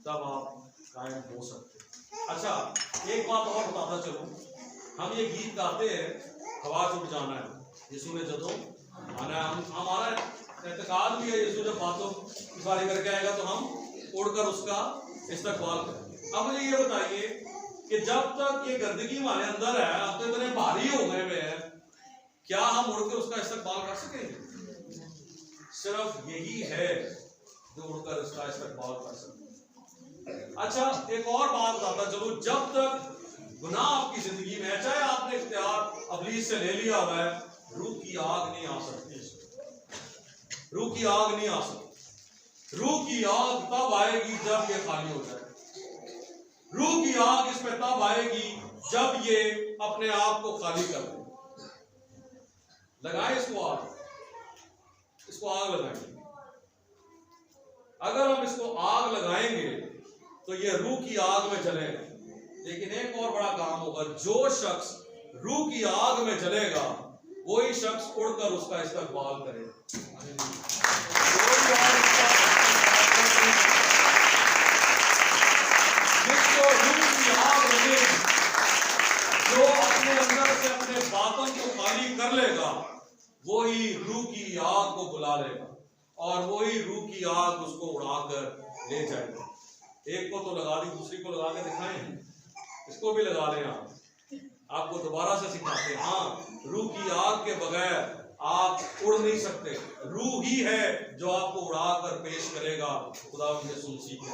तब आप कायम हो सकते हैं। अच्छा, एक बात और बताता चलूं, हम ये गीत गाते हैं, हवा से उड़ जाना है, यीशु ने जदों आना है। हमारा एतकाद भी है यीशु जब बातों की बारी करके आएगा तो हम उड़कर उसका इस्तकबाल करेंगे। अब मुझे ये बताइए कि जब तक ये गंदगी हमारे अंदर है, अब तो इतने भारी हो गए हुए हैं, क्या हम उड़ के उसका इस्तकबाल कर सकेंगे? सिर्फ यही है जो उड़कर उसका इस्तकबाल कर सकते। अच्छा, एक और बात बताता चलो, जब तक गुनाह आपकी जिंदगी में है, चाहे आपने इख्तियार अबलीस से ले लिया हुआ है, रूह की आग नहीं आ सकती। रूह की आग नहीं आ सकती। रूह की आग तब आएगी जब ये खाली हो जाए। रूह की आग इस पे तब आएगी जब ये अपने आप को खाली कर दे। लगाए इसको आग, इसको आग लगाएंगे। अगर हम इसको आग लगाएंगे तो ये रूह की आग में जलेगा। लेकिन एक और बड़ा काम होगा, जो शख्स रूह की आग में जलेगा वही शख्स उड़कर उसका इस्तकबाल करेगा। जिसको रूह की आग लगेगी, जो अपने अंदर से अपने बातों को खाली कर लेगा, वही रूह की आग को बुला लेगा और वही रूह की आग उसको उड़ाकर ले जाएगा। एक को तो लगा दी, दूसरी को लगा के दिखाएं, इसको भी लगा लें। आपको दोबारा से सिखाते हैं। हाँ, रूह की आग के बगैर आप उड़ नहीं सकते। रूह ही है जो आपको उड़ाकर पेश करेगा खुदा यीशु मसीह के।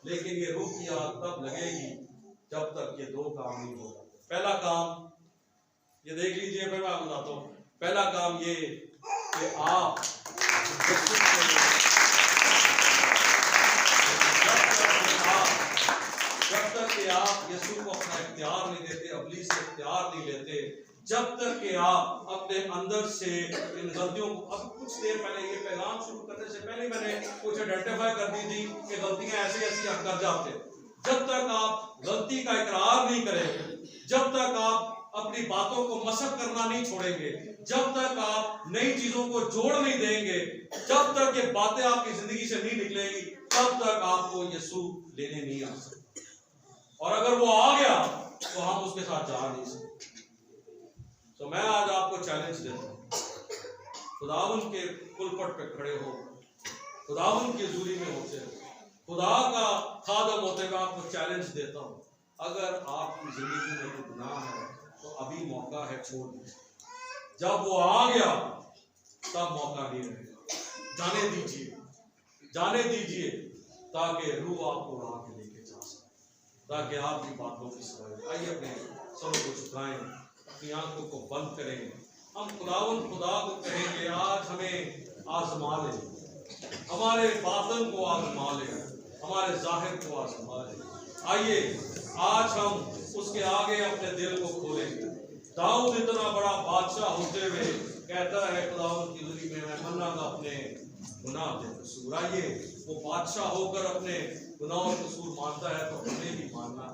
लेकिन ये रूह की आग तब लगेगी जब तक ये दो काम नहीं होगा। पहला काम ये देख लीजिए, फिर मैं आपको बताता हूँ। पहला काम ये कि आप जब तक कि आप यीशु को अपना इख्तियार नहीं देते, अबलीस से इख्तियार नहीं लेते, जब तक कि आप अपने अंदर से इन गलतियों को, अब कुछ देर पहले ये पैगाम शुरू करने से पहले मैंने कुछ आइडेंटिफाई कर दी थी कि गलतियां ऐसी ऐसी आप कर जाते। जब तक आप गलती का इकरार नहीं करेंगे, जब तक आप अपनी बातों को मशक करना नहीं छोड़ेंगे, जब तक आप नई चीजों को जोड़ नहीं देंगे, जब तक ये बातें आपकी जिंदगी से नहीं निकलेंगी, तब तक आपको यीशु लेने नहीं आ सकते। और अगर वो आ गया तो हम उसके साथ जा नहीं सकते। तो मैं आज आपको चैलेंज देता हूँ, खुदावन के पुलपट पे खड़े हो, खुदावन की हज़ूरी में होते हो, खुदा का खादम होते हुए आपको चैलेंज देता हूँ। अगर आपकी जिंदगी में कोई गुनाह है तो अभी मौका है, छोड़ दीजिए। जब वो आ गया तब मौका नहीं रहेगा। जाने दीजिए ताकि रूह आपको उड़ा के लेके जा सके, ताकि आपकी बातों की समझ। आइए अपने सरों को झुकाएं, अपनी आंखों को बंद करें। हम खुदा को कहेंगे, आज हमें आजमा ले, हमारे बातन को आजमा ले, हमारे जाहिर को आजमा ले। आइए आज हम उसके आगे अपने दिल को खोलेंगे। दाऊद इतना बड़ा बादशाह होते हुए कहता है खुदावंद की हज़ूरी में मैं मन्नागा अपने गुनाह के कसूर। आइए वो बादशाह होकर अपने गुनाह और कसूर मानता है तो हमें भी मानना